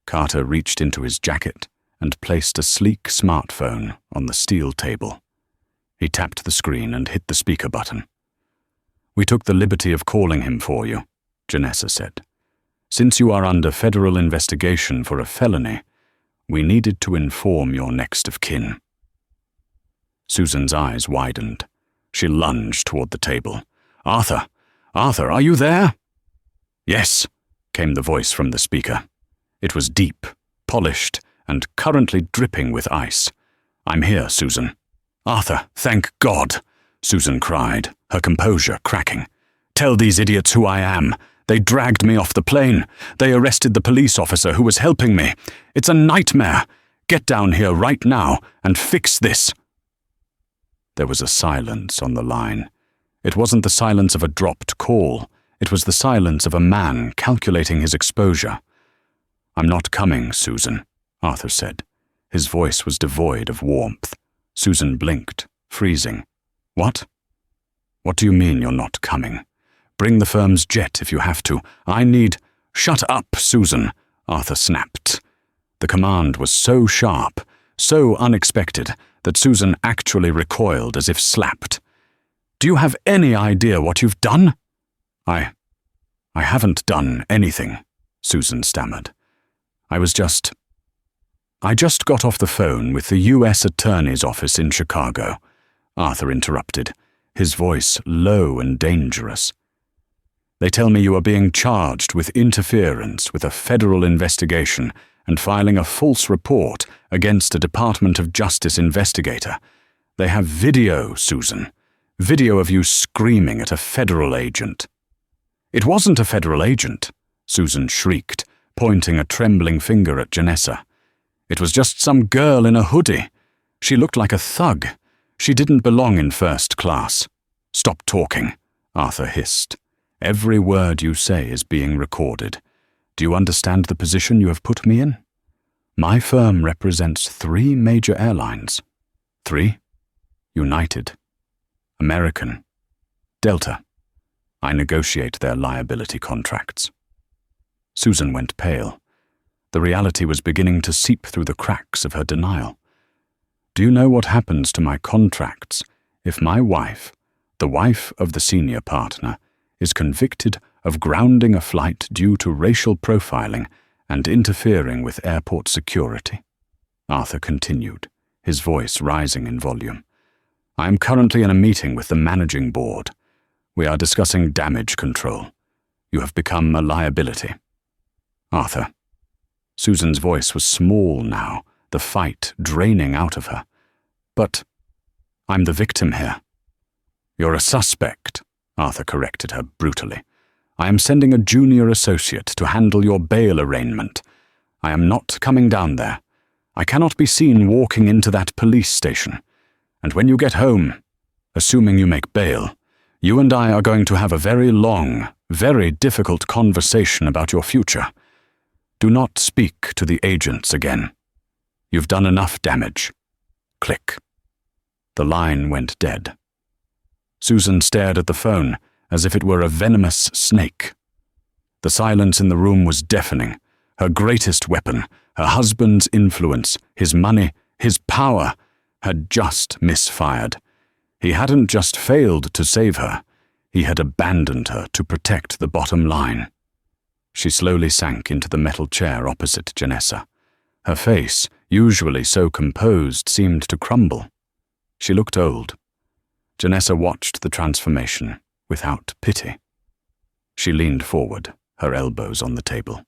Carter reached into his jacket and placed a sleek smartphone on the steel table. He tapped the screen and hit the speaker button. We took the liberty of calling him for you, Janessa said. Since you are under federal investigation for a felony, we needed to inform your next of kin. Susan's eyes widened. She lunged toward the table. Arthur! Arthur, are you there? Yes, came the voice from the speaker. It was deep, polished, and currently dripping with ice. I'm here, Susan. Arthur, thank God, Susan cried, her composure cracking. Tell these idiots who I am. They dragged me off the plane. They arrested the police officer who was helping me. It's a nightmare. Get down here right now and fix this. There was a silence on the line. It wasn't the silence of a dropped call. It was the silence of a man calculating his exposure. "I'm not coming, Susan," Arthur said. His voice was devoid of warmth. Susan blinked, freezing. "What? What do you mean you're not coming? Bring the firm's jet if you have to. I need—" "Shut up, Susan," Arthur snapped. The command was so sharp, so unexpected, that Susan actually recoiled as if slapped. "Do you have any idea what you've done?" I haven't done anything," Susan stammered. I just got off the phone with the U.S. Attorney's office in Chicago," Arthur interrupted, his voice low and dangerous. "They tell me you are being charged with interference with a federal investigation and filing a false report against a Department of Justice investigator. They have video, Susan. Video of you screaming at a federal agent." "It wasn't a federal agent," Susan shrieked, pointing a trembling finger at Janessa. "It was just some girl in a hoodie. She looked like a thug. She didn't belong in first class." "Stop talking," Arthur hissed. "Every word you say is being recorded. Do you understand the position you have put me in? My firm represents 3 major airlines. 3? United, American, Delta. I negotiate their liability contracts." Susan went pale. The reality was beginning to seep through the cracks of her denial. "Do you know what happens to my contracts if my wife, the wife of the senior partner, is convicted of grounding a flight due to racial profiling and interfering with airport security?" Arthur continued, his voice rising in volume. "I am currently in a meeting with the managing board. We are discussing damage control. You have become a liability." "Arthur." Susan's voice was small now, the fight draining out of her. "But I'm the victim here." "You're a suspect," Arthur corrected her brutally. "I am sending a junior associate to handle your bail arraignment. I am not coming down there. I cannot be seen walking into that police station. And when you get home, assuming you make bail, you and I are going to have a very long, very difficult conversation about your future. Do not speak to the agents again. You've done enough damage." Click. The line went dead. Susan stared at the phone as if it were a venomous snake. The silence in the room was deafening. Her greatest weapon, her husband's influence, his money, his power, had just misfired. He hadn't just failed to save her, he had abandoned her to protect the bottom line. She slowly sank into the metal chair opposite Janessa. Her face, usually so composed, seemed to crumble. She looked old. Janessa watched the transformation without pity. She leaned forward, her elbows on the table.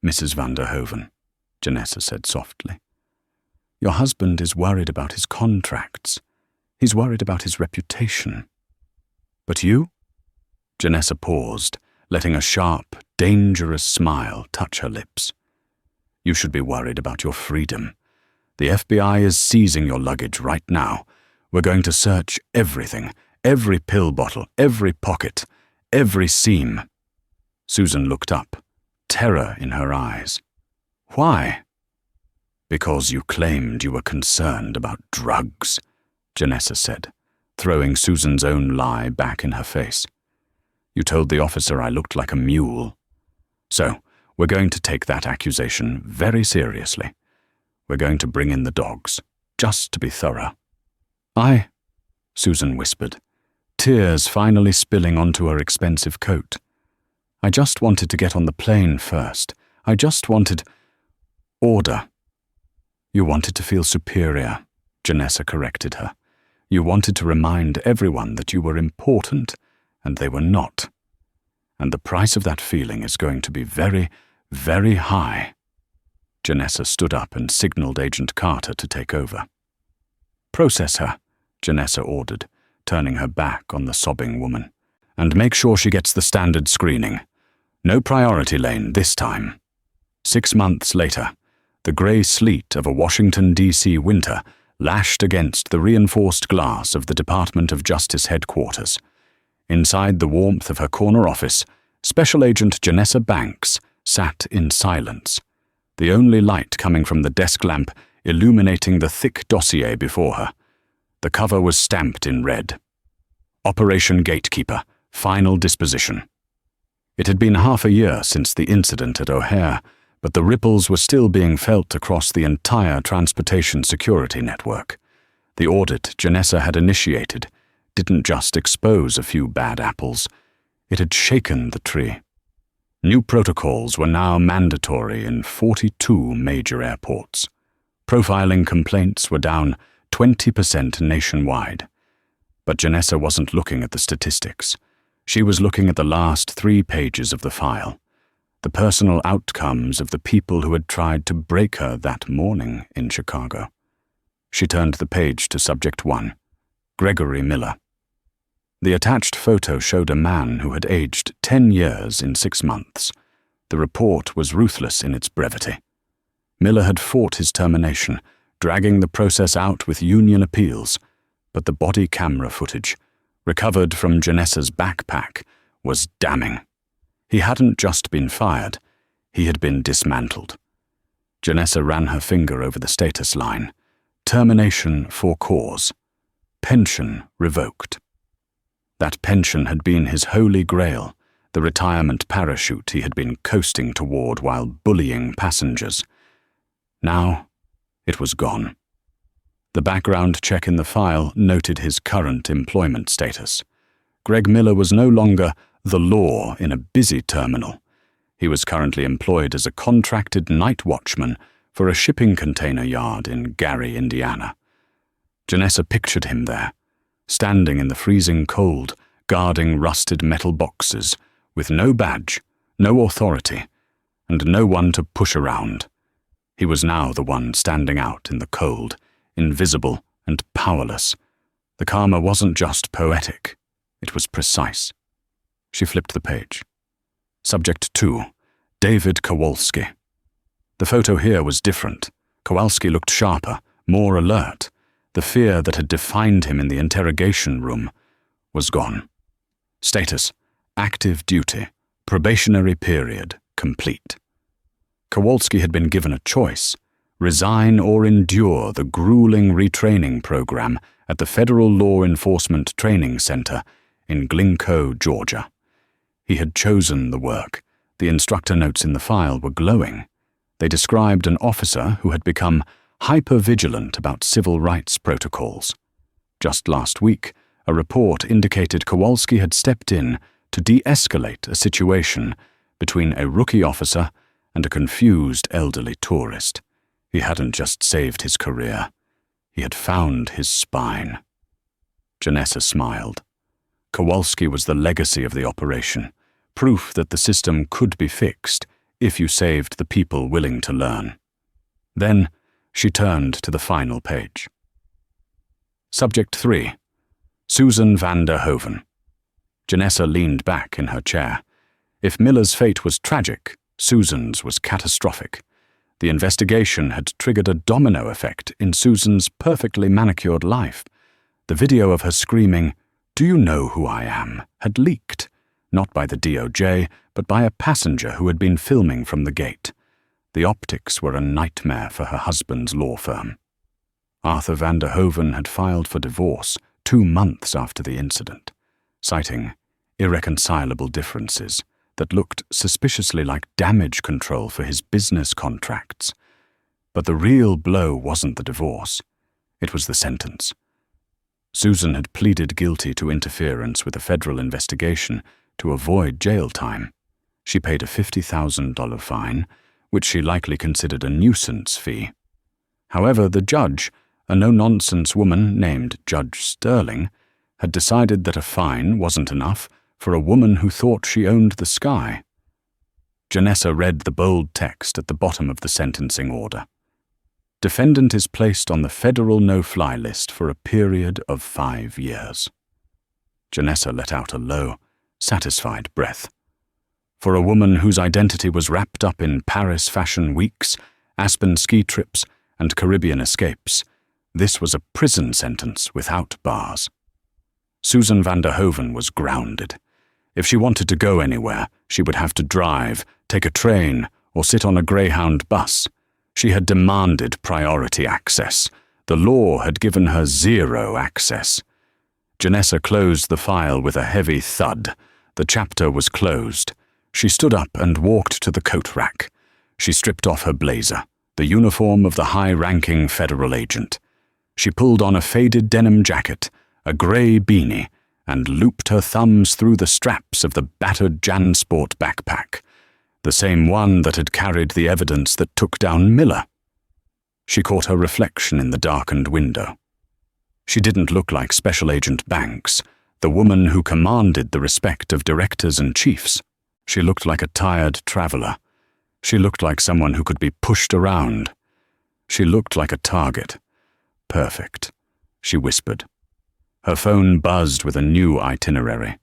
"Mrs. van der Hoeven," Janessa said softly, "your husband is worried about his contracts. He's worried about his reputation. But you?" Janessa paused, letting a sharp, dangerous smile touch her lips. "You should be worried about your freedom. The FBI is seizing your luggage right now. We're going to search everything, every pill bottle, every pocket, every seam." Susan looked up, terror in her eyes. "Why?" "Because you claimed you were concerned about drugs," Janessa said, throwing Susan's own lie back in her face. "You told the officer I looked like a mule. So, we're going to take that accusation very seriously. We're going to bring in the dogs, just to be thorough." Susan whispered, tears finally spilling onto her expensive coat. "I just wanted to get on the plane first. I just wanted—" "Order." "You wanted to feel superior," Janessa corrected her. "You wanted to remind everyone that you were important, and they were not. And the price of that feeling is going to be very, very high." Janessa stood up and signaled Agent Carter to take over. "Process her," Janessa ordered, turning her back on the sobbing woman. "And make sure she gets the standard screening. No priority lane this time." 6 months later, the grey sleet of a Washington, D.C. winter lashed against the reinforced glass of the Department of Justice headquarters. Inside the warmth of her corner office, Special Agent Janessa Banks sat in silence, the only light coming from the desk lamp illuminating the thick dossier before her. The cover was stamped in red. Operation Gatekeeper, Final Disposition. It had been half a year since the incident at O'Hare, but the ripples were still being felt across the entire transportation security network. The audit Janessa had initiated didn't just expose a few bad apples, it had shaken the tree. New protocols were now mandatory in 42 major airports. Profiling complaints were down 20% nationwide. But Janessa wasn't looking at the statistics. She was looking at the last 3 pages of the file, the personal outcomes of the people who had tried to break her that morning in Chicago. She turned the page to Subject 1, Gregory Miller. The attached photo showed a man who had aged 10 years in 6 months. The report was ruthless in its brevity. Miller had fought his termination, dragging the process out with union appeals, but the body camera footage, recovered from Janessa's backpack, was damning. He hadn't just been fired, he had been dismantled. Janessa ran her finger over the status line. Termination for cause. Pension revoked. That pension had been his holy grail, the retirement parachute he had been coasting toward while bullying passengers. Now, it was gone. The background check in the file noted his current employment status. Greg Miller was no longer the law in a busy terminal. He was currently employed as a contracted night watchman for a shipping container yard in Gary, Indiana. Janessa pictured him there, standing in the freezing cold, guarding rusted metal boxes, with no badge, no authority, and no one to push around. He was now the one standing out in the cold, invisible and powerless. The karma wasn't just poetic, it was precise. She flipped the page. Subject 2, David Kowalski. The photo here was different. Kowalski looked sharper, more alert. The fear that had defined him in the interrogation room was gone. Status, active duty, probationary period, complete. Kowalski had been given a choice: resign or endure the grueling retraining program at the Federal Law Enforcement Training Center in Glencoe, Georgia. He had chosen the work. The instructor notes in the file were glowing. They described an officer who had become hyper-vigilant about civil rights protocols. Just last week, a report indicated Kowalski had stepped in to de-escalate a situation between a rookie officer and a confused elderly tourist. He hadn't just saved his career, he had found his spine. Janessa smiled. Kowalski was the legacy of the operation, proof that the system could be fixed if you saved the people willing to learn. Then she turned to the final page. Subject 3, Susan van der Hoven. Janessa leaned back in her chair. If Miller's fate was tragic, Susan's was catastrophic. The investigation had triggered a domino effect in Susan's perfectly manicured life. The video of her screaming, "Do you know who I am?" had leaked, not by the DOJ, but by a passenger who had been filming from the gate. The optics were a nightmare for her husband's law firm. Arthur van der Hoven had filed for divorce 2 months after the incident, citing irreconcilable differences that looked suspiciously like damage control for his business contracts. But the real blow wasn't the divorce, it was the sentence. Susan had pleaded guilty to interference with a federal investigation to avoid jail time. She paid a $50,000 fine, which she likely considered a nuisance fee. However, the judge, a no-nonsense woman named Judge Sterling, had decided that a fine wasn't enough for a woman who thought she owned the sky. Janessa read the bold text at the bottom of the sentencing order. Defendant is placed on the federal no-fly list for a period of 5 years. Janessa let out a low, satisfied breath. For a woman whose identity was wrapped up in Paris fashion weeks, Aspen ski trips, and Caribbean escapes, this was a prison sentence without bars. Susan van der Hoeven was grounded. If she wanted to go anywhere, she would have to drive, take a train, or sit on a Greyhound bus. She had demanded priority access. The law had given her zero access. Janessa closed the file with a heavy thud. The chapter was closed. She stood up and walked to the coat rack. She stripped off her blazer, the uniform of the high-ranking federal agent. She pulled on a faded denim jacket, a grey beanie, and looped her thumbs through the straps of the battered JanSport backpack, the same one that had carried the evidence that took down Miller. She caught her reflection in the darkened window. She didn't look like Special Agent Banks, the woman who commanded the respect of directors and chiefs. She looked like a tired traveler. She looked like someone who could be pushed around. She looked like a target. Perfect, she whispered. Her phone buzzed with a new itinerary.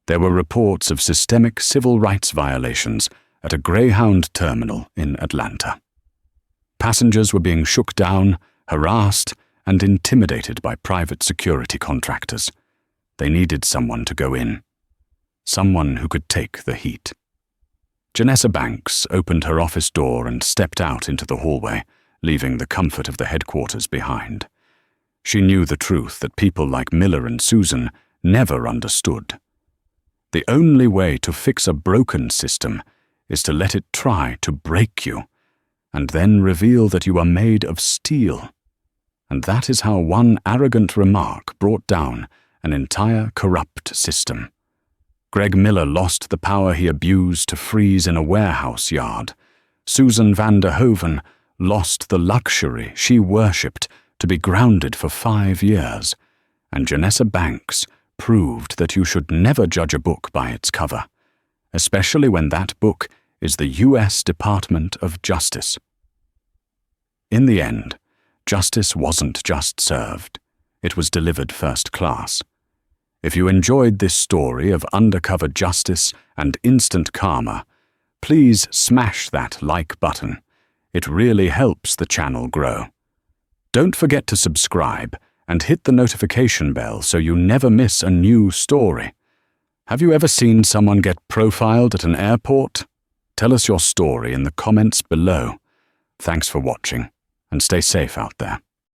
There were reports of systemic civil rights violations at a Greyhound terminal in Atlanta. Passengers were being shook down, harassed, and intimidated by private security contractors. They needed someone to go in. Someone who could take the heat. Janessa Banks opened her office door and stepped out into the hallway, leaving the comfort of the headquarters behind. She knew the truth that people like Miller and Susan never understood. The only way to fix a broken system is to let it try to break you, and then reveal that you are made of steel. And that is how one arrogant remark brought down an entire corrupt system. Greg Miller lost the power he abused to freeze in a warehouse yard. Susan van der Hoeven lost the luxury she worshipped to be grounded for 5 years. And Janessa Banks proved that you should never judge a book by its cover, especially when that book is the U.S. Department of Justice. In the end, justice wasn't just served. It was delivered first class. If you enjoyed this story of undercover justice and instant karma, please smash that like button. It really helps the channel grow. Don't forget to subscribe and hit the notification bell so you never miss a new story. Have you ever seen someone get profiled at an airport? Tell us your story in the comments below. Thanks for watching, and stay safe out there.